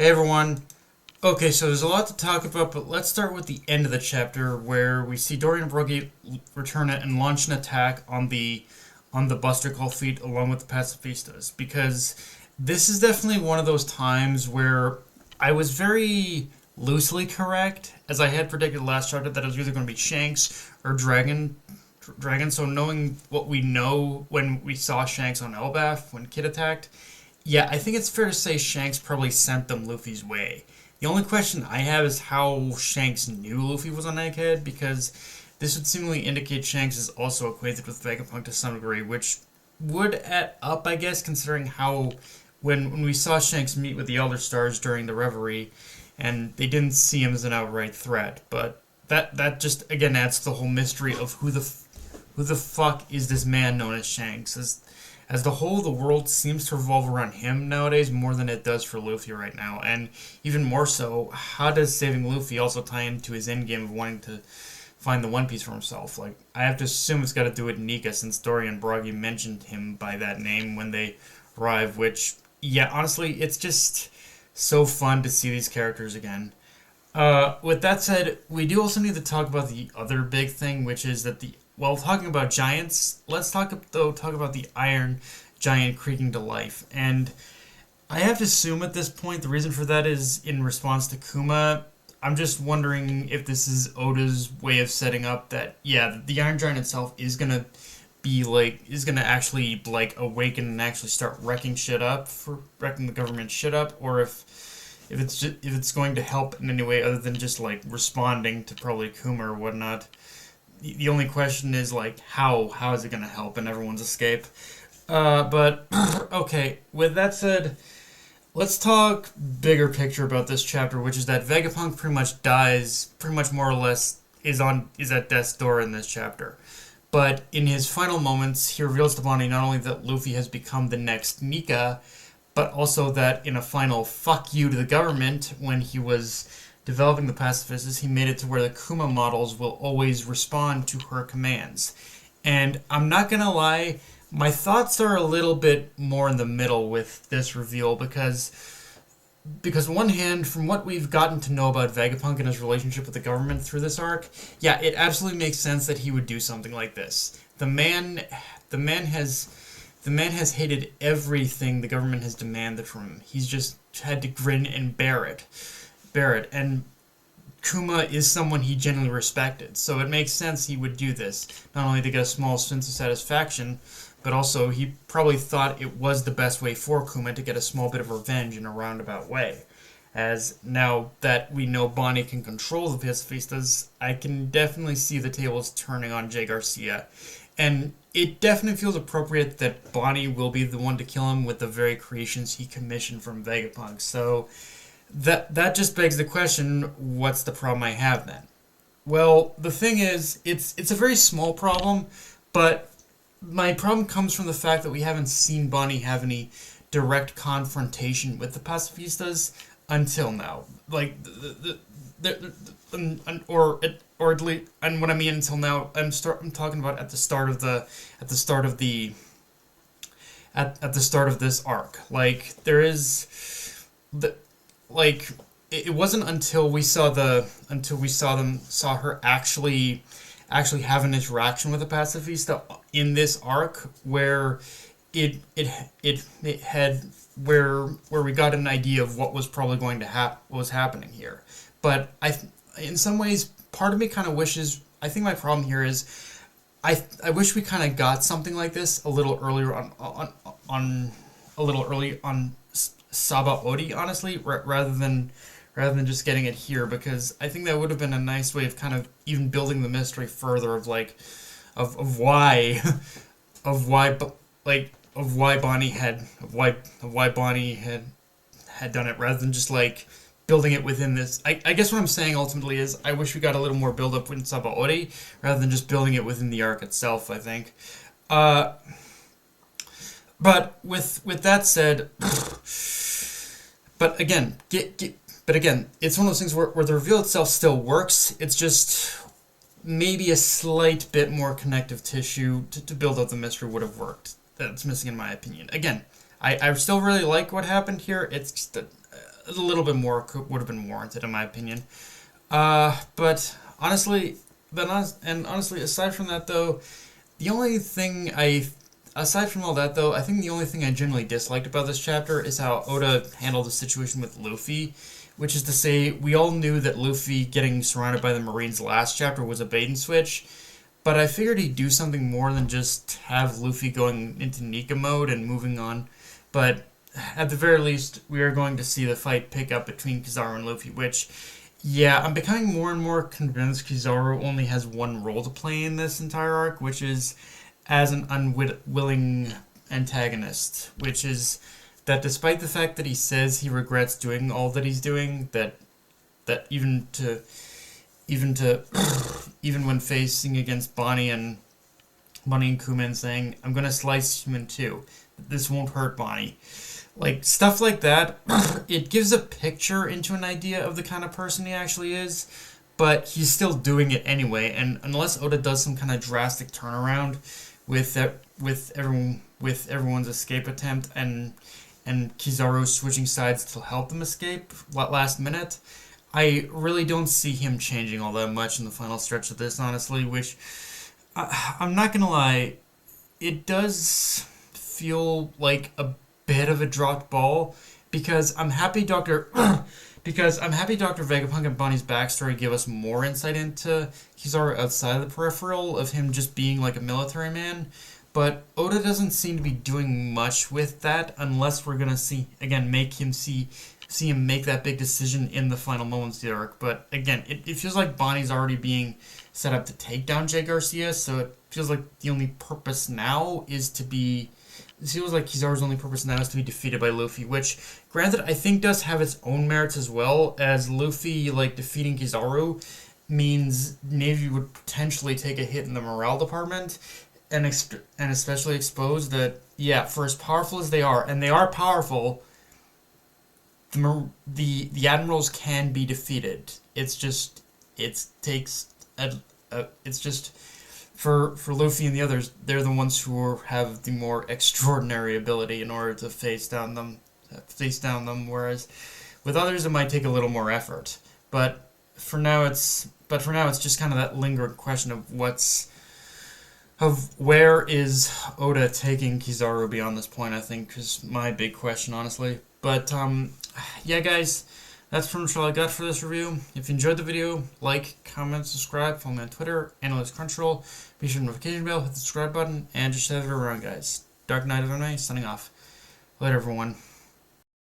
Hey everyone. Okay, so there's a lot to talk about, but let's start with the end of the chapter where we see Dorian Broggy return it and launch an attack on the Buster Call fleet along with the pacifistas, because this is definitely one of those times where I was very loosely correct, as I had predicted last chapter that it was either going to be Shanks or Dragon. So knowing what we know when we saw Shanks on Elbaf when Kid attacked, yeah, I think it's fair to say Shanks probably sent them Luffy's way. The only question I have is how Shanks knew Luffy was on Egghead, because this would seemingly indicate Shanks is also acquainted with Vegapunk to some degree, which would add up, I guess, considering how when we saw Shanks meet with the Elder Stars during the Reverie, and they didn't see him as an outright threat, but that just again adds to the whole mystery of who the fuck is this man known as Shanks? As the whole of the world seems to revolve around him nowadays more than it does for Luffy right now. And even more so, how does saving Luffy also tie into his endgame of wanting to find the One Piece for himself? Like, I have to assume it's got to do with Nika, since Dorian Broggy mentioned him by that name when they arrive, which, yeah, honestly, it's just so fun to see these characters again. With that said, we do also need to talk about the other big thing, which is that while talking about giants, let's talk about the Iron Giant creaking to life. And I have to assume at this point the reason for that is in response to Kuma. I'm just wondering if this is Oda's way of setting up that, yeah, the Iron Giant itself is gonna actually like awaken and actually start wrecking the government shit up, or if it's going to help in any way other than just like responding to probably Kuma or whatnot. The only question is like how is it going to help in everyone's escape? But okay, with that said, let's talk bigger picture about this chapter, which is that Vegapunk pretty much dies, pretty much more or less is at death's door in this chapter. But in his final moments, he reveals to Bonney not only that Luffy has become the next Nika, but also that in a final fuck you to the government when he was developing the pacifistas, he made it to where the Kuma models will always respond to her commands. And I'm not gonna lie, my thoughts are a little bit more in the middle with this reveal, because on one hand, from what we've gotten to know about Vegapunk and his relationship with the government through this arc, yeah, it absolutely makes sense that he would do something like this. The man has hated everything the government has demanded from him. He's just had to grin and bear it. And Kuma is someone he genuinely respected, so it makes sense he would do this, not only to get a small sense of satisfaction, but also he probably thought it was the best way for Kuma to get a small bit of revenge in a roundabout way. As now that we know Bonney can control the pacifistas, I can definitely see the tables turning on Jay Garcia. And it definitely feels appropriate that Bonney will be the one to kill him with the very creations he commissioned from Vegapunk. So that just begs the question, what's the problem I have then? Well, the thing is, it's a very small problem, but my problem comes from the fact that we haven't seen Bonney have any direct confrontation with the pacifistas until now. Like or at least, and what I mean until now, I'm talking about at the start of this arc. Like there is the like it wasn't until we saw her actually have an interaction with a pacifista in this arc where it had where we got an idea of what was probably going to what was happening here. But in some ways, part of me kind of wishes. I think my problem here is I wish we kind of got something like this a little earlier on Saba Odi, honestly, rather than just getting it here, because I think that would have been a nice way of kind of even building the mystery further of like of why Bonney had done it, rather than just like building it within this. I guess what I'm saying ultimately is I wish we got a little more build up in Saba Odi rather than just building it within the arc itself, I think. But with that said, but again, it's one of those things where the reveal itself still works. It's just maybe a slight bit more connective tissue to build up the mystery would have worked. That's missing in my opinion. Again, I still really like what happened here. It's just a little bit more would have been warranted in my opinion. But honestly, aside from that though, the only thing aside from all that though, I think the only thing I generally disliked about this chapter is how Oda handled the situation with Luffy, which is to say, we all knew that Luffy getting surrounded by the Marines last chapter was a bait and switch, but I figured he'd do something more than just have Luffy going into Nika mode and moving on. But at the very least, we are going to see the fight pick up between Kizaru and Luffy, which, yeah, I'm becoming more and more convinced Kizaru only has one role to play in this entire arc, which is as an unwilling antagonist, which is that despite the fact that he says he regrets doing all that he's doing, that even even when facing against Bonney and Kumin saying, "I'm gonna slice him in two. This won't hurt Bonney." Like, stuff like that, it gives a picture into an idea of the kind of person he actually is, but he's still doing it anyway, and unless Oda does some kind of drastic turnaround with everyone's escape attempt and Kizaru switching sides to help them escape last minute, I really don't see him changing all that much in the final stretch of this, honestly, which, I'm not gonna lie, it does feel like a bit of a dropped ball, because I'm happy Dr. Vegapunk and Bonnie's backstory give us more insight into Kizaru outside of the peripheral of him just being like a military man, but Oda doesn't seem to be doing much with that unless we're gonna see him make that big decision in the final moments of the arc. But again, it feels like Bonnie's already being set up to take down Jay Garcia, so it feels like the only purpose now is to be. It feels like Kizaru's only purpose now is to be defeated by Luffy, which, granted, I think does have its own merits as well, as Luffy, like, defeating Kizaru means Navy would potentially take a hit in the morale department, and especially expose that, yeah, for as powerful as they are, and they are powerful, the admirals can be defeated. It's just, it's just, for Luffy and the others, they're the ones who have the more extraordinary ability in order to face down them, whereas with others it might take a little more effort. But for now it's just kind of that lingering question of where is Oda taking Kizaru beyond this point, I think, is my big question, honestly. But yeah, guys, that's pretty much all I got for this review. If you enjoyed the video, like, comment, subscribe, follow me on Twitter, Analyst Crunchyroll. Be sure to notification bell, hit the subscribe button, and just share it around, guys. Dark Knight of the Night, signing off. Later, everyone.